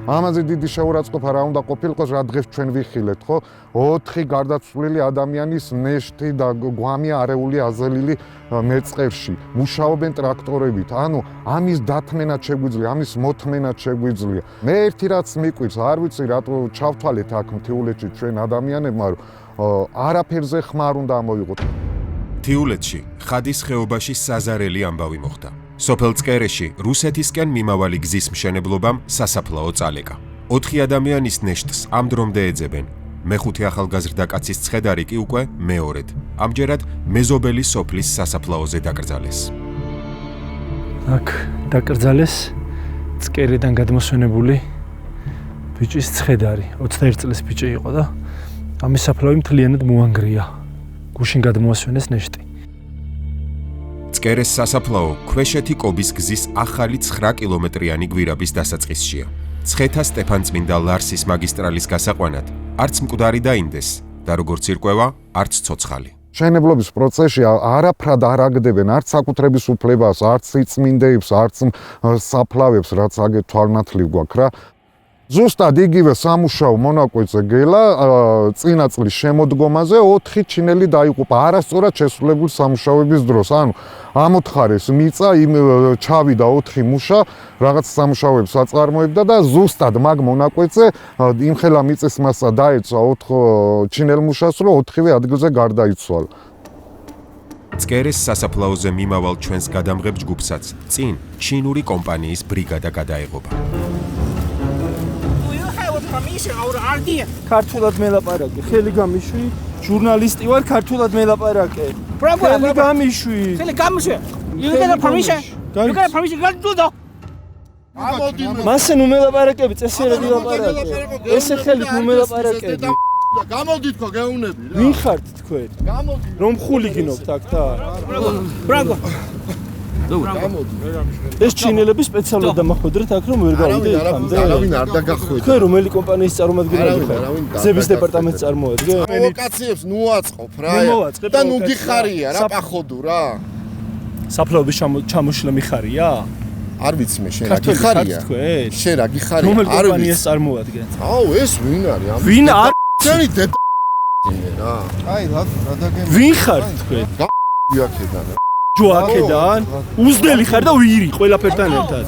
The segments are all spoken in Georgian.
ამაზე დიდი შეურაცხყოფა რა უნდა ყოფილიყო, რა დღეს ჩვენ ვიხილეთ, ხო? 4 გარდაცვლილი ადამიანის ნეშტი და გვამია არეული აზელილი მეწყერში. მუშაობენ ტრაქტორებით. ანუ ამის დათმენად შეგვიძლია, ამის მოთმენად შეგვიძლია. მე ერთი რაც მიყვირს, არ ვიცი რატო ჩავთვალეთ აქ მთიულეთში ჩვენ ადამიანებმა, რომ არაფერზე ხმარ უნდა ამოვიღოთ. მთიულეთში ხადის ხეობაში საზარელი ამბავი მოხდა. სოფელ წკერეში რუსეთისკენ მიმავალი გზის მშენებლობამ სასაფლაო წალეკა. 4 ადამიანის ნეშტს ამ დრომდე ეძებენ. მეხუთე ახალგაზრდა კაცის ცხედარი კი უკვე მეორედ. ამჯერად მეზობელი სოფლის სასაფლაოზე დაკრძალეს. აქ დაკრძალეს წკერიდან გადმოსვენებული ბიჭის ცხედარი. 21 წლის ბიჭი იყო და ამის საფლავი მთლიანად მოანგრია. გუშინ გადმოასვენეს ნეშტი. წკერეს სასაფლაო ქვეშეთი კობის გზის ახალი 9 კილომეტრიანი გვირაბის დასაწყისშია. ცხეთა სტეფანწმინდა ლარსის მაგისტრალის გასაყვანად არც მკვდარი დაინდეს და როგორც ირკვევა, არც ცოცხალი. მშენებლობის პროცესში არაფრად არ აგდებენ არც საკუთრების უფლებას, არც სიწმინდეებს, არც საფლავებს, რაც აგერ თვალნათლივ გვაქვს რა. ზუსტად იგივე სამუშაო მონაკვეთზე გელა წინა წლის შემოდგომაზე 4 ჩინელი დაიღუპა არასწორად შესრულებული სამუშაოების დროს. ანუ ამოთხარეს მიწა, ჩავიდა 4 მუშა, რაღაც სამუშაოებს აწარმოებდა და ზუსტად მაგ მონაკვეთზე იმხელა მიწის მასა დაეცა 4 ჩინელ მუშას, რომ 4-ვე ადგილზე გარდაიცვალა. წკერეს სასაფლაოზე მიმავალ ჩვენს გადამღებ ჯგუფსაც წინ ჩინური კომპანიის ბრიგადა გადაეღობა. ქართულად მელაპარაკე, ხელი გამიშვი, ჟურნალისტი ვარ, ქართულად მელაპარაკე. ხელი გამიშვი. ხელი გამიშვი. You get a permission? You get a permission? Go do that. მასე ნუ მელაპარაკები, წესიერად ვილაპარაკე. ესე ხელით ნუ მელაპარაკები. გამოდით ხო გეუნები რა. ვინ ხართ თქვენ? რომ ხულიგინობთ აქ და? ბრაგო. ეს ჩინელები სპეციალურად დამახვედრეთ აქ რომ ვერ გავიდე იქამდე. არავინ არ დაგახვედრა. თქვენ რომელი კომპანიის წარმომადგენელი ხართ? გზების დეპარტამენტის წარმოადგენელი? პროვოკაციებს ნუ აწყობ რა. და ნუ გიხარია რა პახოდუ რა. საფლავების ჩამოშლა მიხარია? არ ვიცი მე შენ რა გიხარია? შენ რა გიხარია? რომელ კომპანიას წარმოადგენთ? აუ ეს ვინ არის? ვინ არ შენი დე რა. აი რა დაგემ. ვინ ხართ თქვენ? აქედან. ჯოაკედან? უზდელი ხარ და ვირი ყველაფერთან ერთად.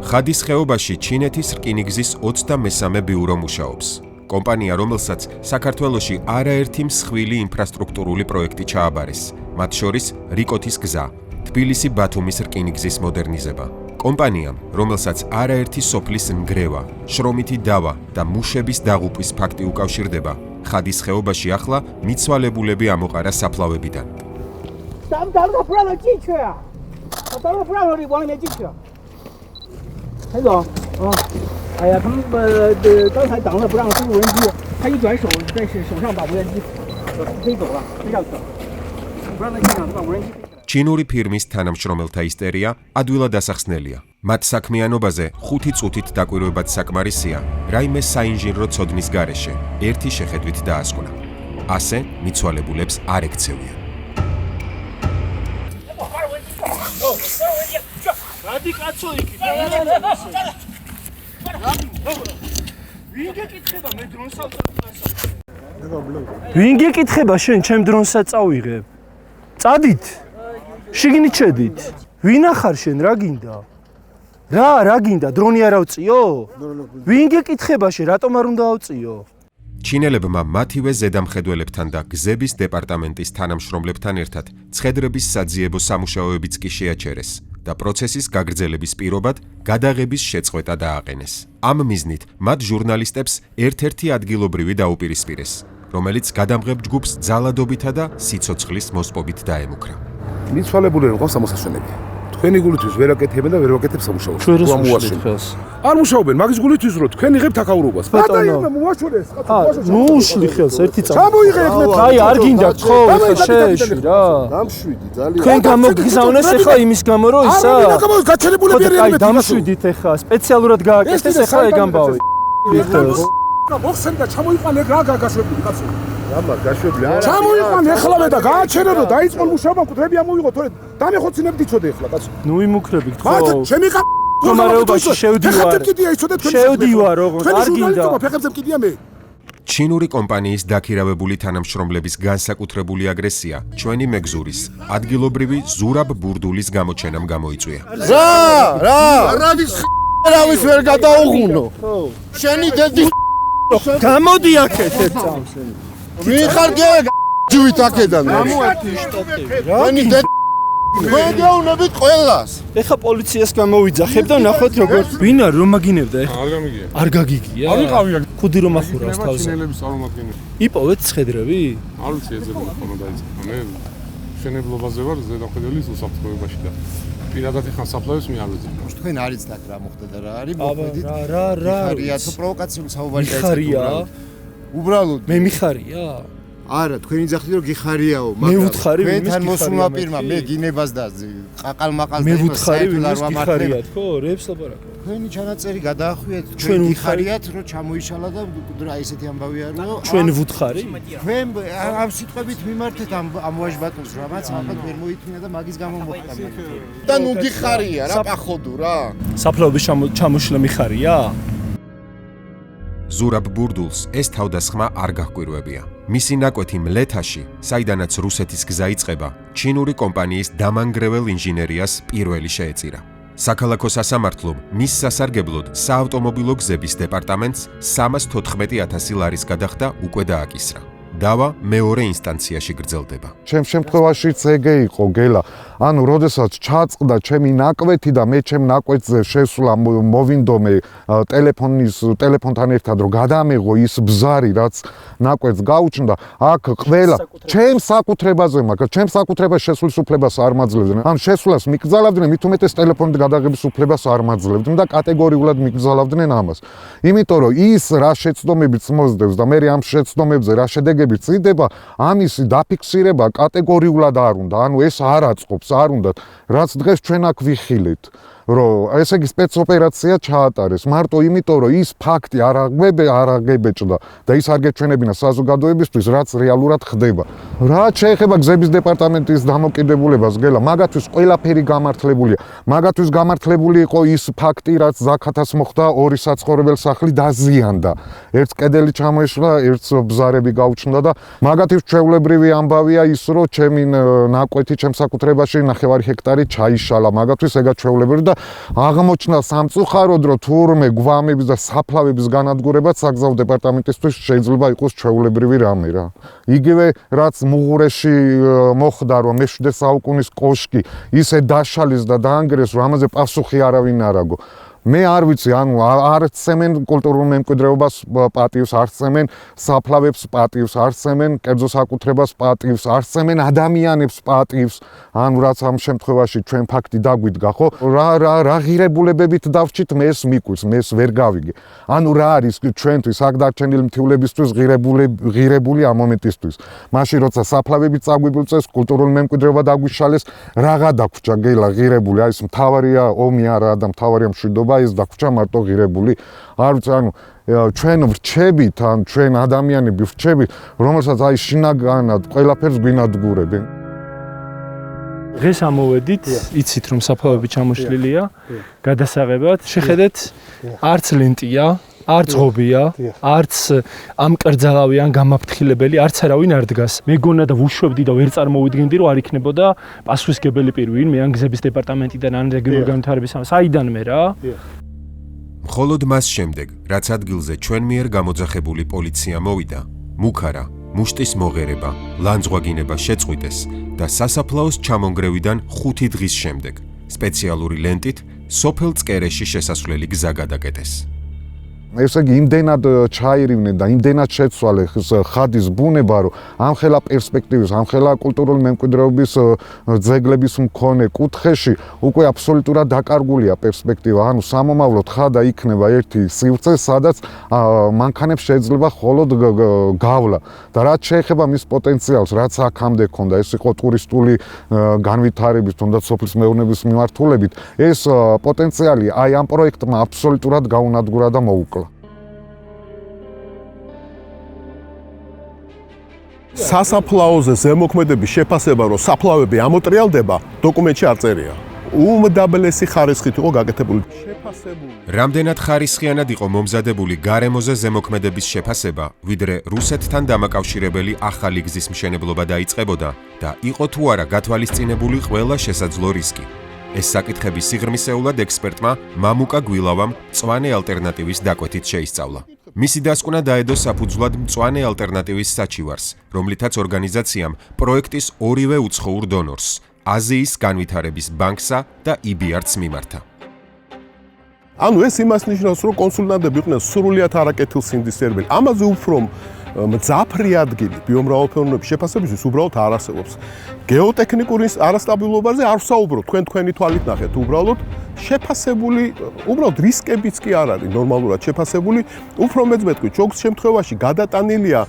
ხადის ხეობაში ჩინეთის რკინიგზის 23 ბიურო მუშაობს. კომპანია, რომელსაც საქართველოში არაერთი მსხვილი ინფრასტრუქტურული პროექტი ჩააბარეს, მათ შორის რიკოთის გზა, თბილისი-ბათუმის რკინიგზის მოდერნიზება. კომპანიამ, რომელსაც არაერთი სოფლის ნგრევა, შრომითი დავა და მუშების დაღუპვის ფაქტი უკავშირდება, ხადის ხეობაში ახლა მიცვალებულები ამოყარა საფლავებიდან. ჩინური ფირმის თანამშრომელთა ისტერია ადვილად ასახსნელია. მათ საქმიანობაზე 5 წუთით დაკვირვებაც საკმარისია, რაიმე საინჟინრო ცოდნის გარეშე ერთი შეხედვით დაასკვნა. ასე მიცვალებულებს არ ექცევიან. რადი კაცო იქით? ვინ გეკითხება მე დრონსაც წავიღებ? ვინ გეკითხება შენ ჩემ დრონსაც წავიღებ? წადით. შიგნით შედით. ვინ ახარ შენ, რა გინდა? რა გინდა? დრონი არ ავწიო? ვინ გეკითხება შენ, რატომ არ უნდა ავწიო? ჩინელებმა მათივე ზედამხედველებთან და გზების დეპარტამენტის თანამშრომლებთან ერთად ცხედრების საძიებო სამუშაოებიც კი შეაჩერეს და პროცესის გაგრძელების პირობად გადაღების შეწყვეტა დააყენეს. ამ მიზნით მათ ჟურნალისტებს ერთ-ერთი ადგილობრივი დაუპირისპირეს, რომელიც გადამღებ ჯგუფს ძალადობითა და სიცოცხლის მოსპობით დაემუქრა. მიცვალებულები ყავს სამოსასვენები. თქვენი გულისთვის ვერ აკეთებენ და ვერ ვაკეთებ სამუშაოს. არ მუშაობენ მაგის გულისთვის რომ თქვენ იღებთ აკაურობას. ბატონო, მოაშორეს. ნუ უშლი ხელს ერთი წამი. ჩამოიღე ეგ. აი არ გინდა ხო შეში რა. დამშვიდი ძალიან. თქვენ გამოგგზავნეს ახლა იმის გამო რომ ისა. გაჩერებულები არიან მე. დამშვიდით ახლა სპეციალურად გააკეთეს ახლა ეგ ამბავი. მოხსენდა ჩამოიყვანე ეგ რა გაგაშვებული კაცო. რამარ გაშვებული არა. ჩამოიყვანე ეხლავე და გააჩერე და დაიწყო მუშაობა მკვდრები ამოვიღო თორე დამეხოცინებდი ცოდე ეხლა კაცო. ნუ იმუქრებით ხო? მართლა ჩემი მდგომარეობაში შევდივარ. შევდივარ ოღონდ არ გინდა. ფეხებზე მკიდია მე. ჩინური კომპანიის დაქირავებული თანამშრომლების განსაკუთრებული აგრესია ჩვენი მეგზურის ადგილობრივი ზურაბ ბურდულის გამოჩენამ გამოიწვია. რავის ვერ გადაუღუნო. შენი დედი გამოდი აქეთ ერთ წამს. ვინ ხარ ჯივით აქედან? შენი დედი მეგეუნებით ყველას. ეხა პოლიციას გამოვიძახებ და ნახოთ როგორ ვინ არ რომ მაგინებდა ეხა. არ გაგიგია. არ ვიყავია. ხუდი რომ ახურავს თავს. ჩინელების წარმომადგენელი. იპოვეთ ცხედრები? არ ვიცი ეძებნა ხოლმე დაიწყო. მე შენებლობაზე ვარ ზედამხედველის უსაფრთხოებაში და პირადად ეხა საფლავებს მე არ ვიცი. თქვენ არიცთ აქ რა მოხდა და რა არის აბა მოხდით. რა ხარია თუ პროვოკაციული საუბარი მიხარია? უბრალოდ მე მიხარია? არა, თქვენი ძახით რომ გიხარიაო, მე ვუთხარი ვინმეს თქვენთან გიხარია მოსულმა მეთქი? პირმა მე გინებას და ყაყალ-მაყალს მე და ვუთხარი ვინმეს საერთოდ არ გიხარიათ ხო? რეებს ლაპარაკობ. თქვენი ჩანაწერი გადაახვიეთ, ჩვენ თქვენ ვუთხარი? გიხარიათ, რომ ჩამოიშალა და რა ესეთი ამბავი არ რომ ჩვენ ვუთხარი? თქვენ ამ სიტყვებით მიმართეთ ამ ვაჟბატონს, რამაც ახლა ვერ მოითმინა და მაგის გამო მოხდა. და ნუ გიხარია რა პახოდუ რა. საფლავების ჩამოშლა მიხარია? ზურაბ ბურდულს ეს თავდასხმა არ გაჰკვირვებია. მისი ნაკვეთი მლეთაში, საიდანაც რუსეთის გზა იწყება, ჩინური კომპანიის დამანგრეველ ინჟინერიას პირველი შეეწირა. საქალაქო სასამართლომ მის სასარგებლოდ საავტომობილო გზების დეპარტამენტს 314,000 ლარის გადახდა უკვე დააკისრა. დავა მეორე ინსტანციაში გრძელდება. ჩემ შემთხვევაშიც ეგე იყო გელა. ანუ როდესაც ჩაწყდა ჩემი ნაკვეთი და მე ჩემ ნაკვეთზე შესვლა მოვინდომე ტელეფონთან ერთად რომ გადამეღო ის ბზარი რაც ნაკვეთს გაუჩნდა, აქ ყველა ჩემ საკუთრებაზე მაგ ჩემ საკუთრებას შესვლის უფლებას არ მაძლევდნენ. ან შესვლას მიკრძალავდნენ, მით უმეტეს ტელეფონით გადაღების უფლებას არ მაძლევდნენ და კატეგორიულად მიკრძალავდნენ ამას. იმიტომ რომ ის რა შეცდომებიც მოსდევს და მე ამ შეცდომებზე რა შედეგები წიდება, ამისი დაფიქსირება კატეგორიულად არ უნდა. ანუ ეს არ აწყობს, არ უნდა, რაც დღეს ჩვენ აქ ვიხილეთ. რომ ესე იგი სპეცოპერაცია ჩაატარეს მარტო იმიტომ რომ ის ფაქტი არ აღებეჭდა და ის არ გეჩვენებინა საზოგადოებისთვის რაც რეალურად ხდება. რა შეეხება გზების დეპარტამენტის დამოკიდებულებას გელა, მაგათთვის ყველაფერი გამართლებულია. მაგათთვის გამართლებული იყო ის ფაქტი რაც ზაქათას მოხდა, ორი საცხოვრებელ სახლი დაზიანდა. ერთ კედელი ჩამოეშლა, ერთ ბზარები გაუჩნდა და მაგათთვის ჩვეულებრივი ამბავია ის რომ ჩემი ნაკვეთი ჩემ საკუთრებაში 9 ჰექტარი ჩაიშალა. მაგათთვის ეგა ჩვეულებრივი და აღმოჩნდა სამწუხაროდ რომ თურმე გვამების და საფლავების განადგურებაც საგზაო დეპარტამენტისთვის შეიძლება იყოს ჩვეულებრივი რამე რა. იგივე რაც მუღურეში მოხდა რომ მე-7 საუკუნის კოშკი ისე დაშალის და დაანგრეს რომ ამაზე პასუხი არავინ არ აგო. მე არ ვიცი, ანუ არ წემენ კულტურულ მემკვიდრეობას პატივს, არ წემენ საფლავებს პატივს, არ წემენ კერძო საკუთრებას პატივს, არ წემენ ადამიანებს პატივს. ანუ რაც ამ შემთხვევაში ჩვენ ფაქტი დაგვიდგა, ხო? რა ღირებულებებით დავჭით მე ეს მიკვირს, მე ეს ვერ გავიგე. ანუ რა არის ჩვენთვის აქ დარჩენილი მთიულებისთვის ღირებული ამ მომენტისთვის. მაშინ როცა საფლავები წაგვიბულწეს, კულტურული მემკვიდრეობა დაგვიშალეს, რაღა დაგვრჩა გელა ღირებული, აი ეს მთავარია ომი არა და მთავარია მშვიდობა ეს დაგვრჩა მარტო ღირებული. არ ვიცი, ანუ ჩვენ ვრჩებით, ან ჩვენ ადამიანები ვრჩებით, რომელსაც აი შინაგანად ყველაფერს გვინადგურებენ. დღეს ამოვედით, იცით რომ საფლავები ჩამოშლილია, გადასაღებად, შეხედეთ, არც ლენტია, არც ღობია, არც ამ კერძალავიან გამაფრთხილებელი, არც არავინ არ დგას. მეგონა და ვუშვებდი და ვერ წარმოვიდგენდი რომ არ იქნებოდა პასუხისგებელი პირი, მე ან გზების დეპარტამენტიდან ან რეგიონული განვითარების საიდან მე რა. მხოლოდ მას შემდეგ, რაც ადგილზე ჩვენ მიერ გამოძახებული პოლიცია მოვიდა, მუქარა, მუშტის მოღერება, ლანძღვაგინება შეწყვიტეს და სასაფლაოს ჩამონგრევიდან 5 დღის შემდეგ სპეციალური ლენტით სოფელ წკერეში შესასვლელი გზა გადაკეტეს. ესე იგი იმდენად ჩაირივნენ და იმდენად შეცვალე ხადის ბუნება, რომ ამხელა პერსპექტივის, ამხელა კულტურული მემკვიდრეობის ძეგლების მქონე კუთხეში უკვე აბსოლუტურად დაკარგულია პერსპექტივა. ანუ სამომავლოდ ხადა იქნება ერთი სივრცე, სადაც მანქანებს შეიძლება მხოლოდ გავლა. და რაც შეეხება მის პოტენციალს, რაც აქამდე ქონდა, ეს იყო ტურისტული განვითარების, თუნდაც სოფლის მეურნეობის მიმართულებით, ეს პოტენციალი აი ამ პროექტმა აბსოლუტურად გაუნადგურა და მოუკლა. სასაფლაოზე ზემოქმედების შეფასება, რომ საფლავები ამოტრიალდება, დოკუმენტში არ წერია. უმდაბლესი ხარისხით იყო გაკეთებული. რამდენად ხარისხიანად იყო მომზადებული გარემოზე ზემოქმედების შეფასება, ვიდრე რუსეთთან დამაკავშირებელი ახალი გზის მშენებლობა დაიწყებოდა და იყო თუ არა გათვალისწინებული ყველა შესაძლო რისკი. ეს საკითხები სიღრმისეულად ექსპერტმა მამუკა გვილავამ მწვანე ალტერნატივის დაკვეთით შეისწავლა. მისი დასკვნა დაედო საფუძვლად მწვანე ალტერნატივის საჩივარს, რომლითაც ორგანიზაციამ პროექტის ორივე უცხოურ დონორს, აზიის განვითარების ბანკსა და EBRD-ს მიმართა. ანუ ეს იმას ნიშნავს, რომ კონსულტანტები იყვნენ სრულიად არაკეთილსინდისფერები. ამაზე უფრო მძაფრი ადგილი ბიომრავალფეროვნების შეფასებისთვის უბრალოდ არ არსებობს. გეოტექნიკური არასტაბილობაზე არ ვსაუბრობ, თქვენი თვალით ნახეთ, უბრალოდ შეფასებული, უბრალოდ რისკებიც კი არ არის ნორმალურად შეფასებული, უფრო მეც მეთქვი, ჯოგს შემთხვევაში გადატანილია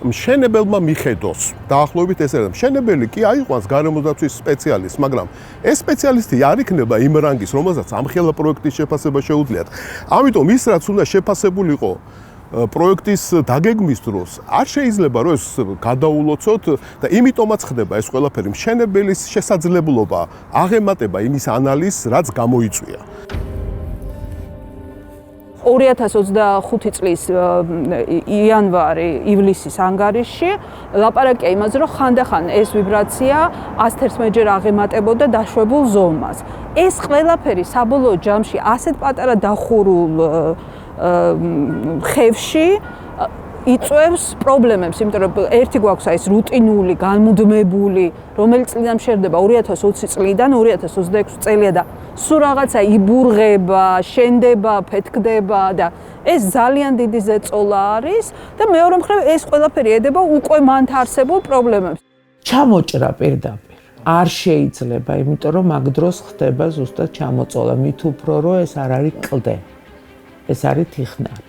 მშენებელმა მიხედოს. დაახლოებით ეს არის. მშენებელი კი აიყვანს გარემოდაცვის სპეციალისტს, მაგრამ ეს სპეციალისტი არ იქნება იმ რანგის, რომელსაც ამხელა პროექტის შეფასება შეუძლიათ. ამიტომ ის რაც უნდა შეფასებულიყო პროექტის დაგეგმვის დროს, არ შეიძლება რომ ეს გადაულოცოთ და იმიტომაც ხდება ეს ყველაფერი მშენებელის შესაძლებლობა აღემატება იმის ანალიზს, რაც გამოიწვია. 2025 წლის იანვარი-ივლისის ანგარიშში ლაპარაკია იმაზე, რომ ხანდახან ეს ვიბრაცია 111-ჯერ აღემატებოდა დაშვებულ ზომას. ეს ყველაფერი საბოლოო ჯამში ასეთ პატარა დახურულ ხევში იწვევს პრობლემებს, იმიტომ რომ ერთი გვაქვს ეს რუტინული, განმუდმებული, რომელიც წლიდან მშერდება 2020 წლიდან 2026 წელია და სულ რაღაცა იბურღება, შენდება, ფეთქდება და ეს ძალიან დიდი ზეწოლა არის და მეორე მხრივ ეს ყველაფერი ედება უკვე მანთ არსებულ პრობლემებს. ჩამოჭრა პირდაპირ არ შეიძლება, იმიტომ რომ მაგ დროს ხდება ზუსტად ჩამოწოლა, მით უფრო რომ ეს არ არის კლდე. ეს არის თიხნარი.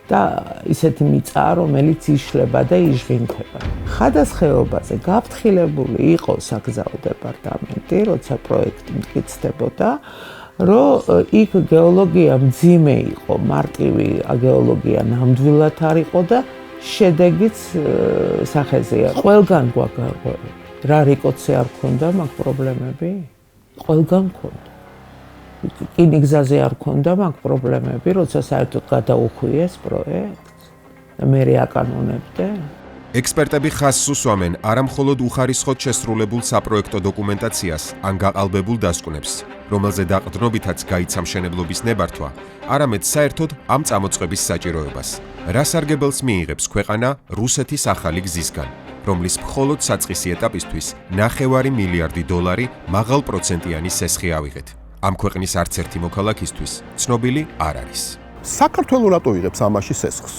და ისეთი მიწა, რომელიც იშლება და იჟღინთება. ხადასხეობაზე გაფრთხილებული იყო საგზაო დეპარტამენტი, როცა პროექტი მტკიცდებოდა, რომ იქ გეოლოგია მძიმე იყო, მარტივი გეოლოგია ნამდვილად არ იყო და შედეგიც სახეზეა. ყველგან გვაქვს რა რიკოცე არ ქონდა მაგ პრობლემები? ყველგან ქონდა. კინიგზაზე არ ქონდა მაგ პრობლემები, როცა საერთოდ გადაუხვიეს პროექტს და მე აკანონებდე. ექსპერტები ხაზს უსვამენ არამხოლოდ უხარისხოდ შესრულებულ საპროექტო დოკუმენტაციას ან გაყალბებულ დასკვნებს, რომელზე დაყრდნობითაც გაიცა მშენებლობის ნებართვა, არამედ საერთოდ ამ წამოწყების საჭიროებას. რა სარგებელს მიიღებს ქვეყანა რუსეთის ახალი გზისგან, რომლის მხოლოდ საწყისი ეტაპისთვის $9 მილიარდი მაღალ პროცენტიანი სესხი ავიღეთ. ამ ქვეყნის არც ერთი მოქალაქისთვის ცნობილი არ არის. საქართველოს რატო იღებს ამაში სესხს?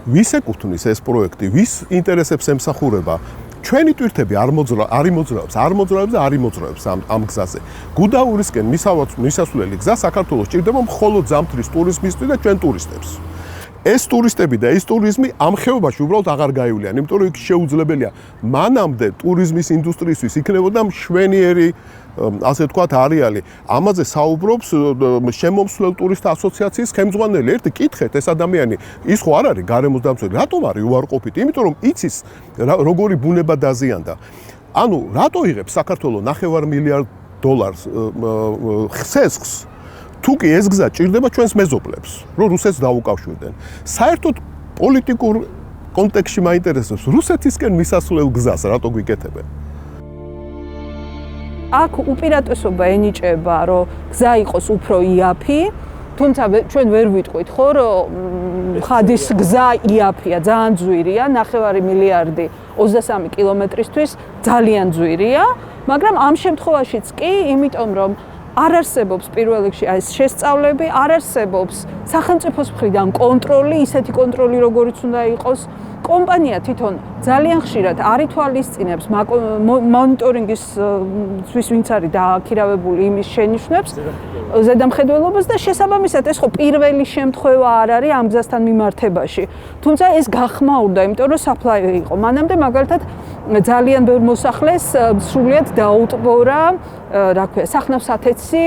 ვის ეკუთვნის ეს პროექტი, ვის ინტერესებს ემსახურება? ჩვენი ტვირთები არ მოძრაობს ამ გზაზე. გუდაურისკენ მისასვლელი გზა საქართველოს ჭირდება მხოლოდ ზამთრის ტურიზმისთვის და ჩვენ ტურისტებს. ეს ტურისტები და ეს ტურიზმი ამ ხეობაში უბრალოდ აღარ გაივლიან, იმიტომ რომ იქ შეუძლებელია მანამდე ტურიზმის ინდუსტრიისთვის იქნებოდა მშვენიერი ასე ვთქვათ არეალი. ამაზე საუბრობს შემომსვლელ ტურისტთა ასოციაციის ხელმძღვანელი. ერთი კითხეთ, ეს ადამიანი ის ხო არ არის გარემოსდამცველი, რატომ არის უარყოფით? იმიტომ რომ იცის როგორი ბუნება დაზიანდა. ანუ რატო იღებს საქართველოს $9 მილიარდ სესხს? თუ კი ეს გზა ჭირდება ჩვენს მეზობლებს, რომ რუსეთს დაუკავშირდნენ. საერთოდ პოლიტიკურ კონტექსტში მაინტერესებს რუსეთისკენ მისასვლელ გზას რატო გვიკეთებენ? აქ უპირატესობა ენიჭება, რომ გზა იყოს უფრო იაფი, თუმცა ჩვენ ვერ ვიტყვით, ხო, რომ ხადის გზა იაფია, ძალიან ძვირია, $9 მილიარდი 23 კილომეტრისთვის ძალიან ძვირია, მაგრამ ამ შემთხვევაშიც კი, იმიტომ რომ არ არსებობს პირველ რიგში ეს შესწავლები, არ არსებობს სახელმწიფოს მხრიდან კონტროლი, ისეთი კონტროლი, როგორიც უნდა იყოს. კომპანია თვითონ ძალიან ხშირად არ ითვალისწინებს მონიტორინგისთვის, ვინც არის დააქირავებული იმის შენიშვნებს, ზედამხედველობას და შესაბამისად ეს ხო პირველი შემთხვევა არ არის ამ გზასთან მიმართებაში. თუმცა ეს გახმაურდა, იმიტომ რომ საფლაი იყო. მანამდე მაგალითად ძალიან ბევრ მოსახლეს სრულიად დაუტბორა, რა ქვია, სახნავ-სათეთსი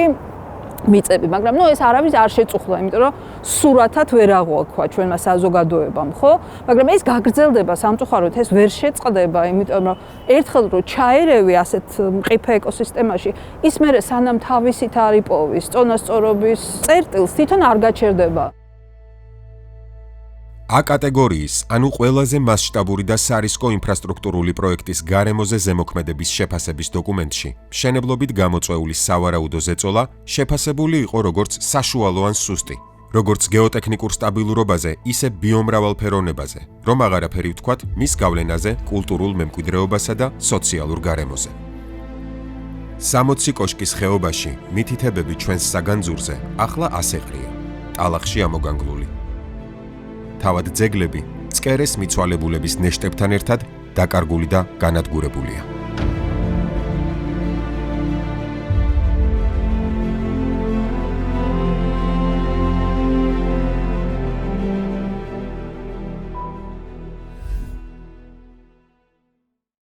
მიწები, მაგრამ ეს არავის არ შეწუხლა, იმიტომ რომ სურათად ვერ აღვაქვა ჩვენმა საზოგადოებამ, ხო? მაგრამ ეს გაგრძელდება სამწუხაროდ, ეს ვერ შეწყდება, იმიტომ რომ ერთხელ რო ჩაერევი ასეთ მყიფე ეკოსისტემაში, ის მერე სანამ თავისით არ იპოვის წონასწორობის წერტილს თვითონ არ გაჩერდება. A კატეგორიის, ანუ ყველაზე მასშტაბური და სარისკო ინფრასტრუქტურული პროექტის გარემოზე ზემოქმედების შეფასების დოკუმენტში, მშენებლობით გამოწვეული სავარაუდო ზეწოლა შეფასებული იყო როგორც საშუალო ან სუსტი, როგორც გეოტექნიკურ სტაბილურობაზე, ისე ბიომრავალფეროვნებაზე, რომ აღარაფერი ვთქვათ მის გავლენაზე კულტურულ მემკვიდრეობასა და სოციალურ გარემოზე. 60 კოშკის ხეობაში მითითებები ჩვენს საგანძურზე ახლა ასე ყრია, ტალახში ამოგანგლული. თავად ძეგლები, წკერეს მიცვალებულების ნეშტებთან ერთად დაკარგული და განადგურებულია.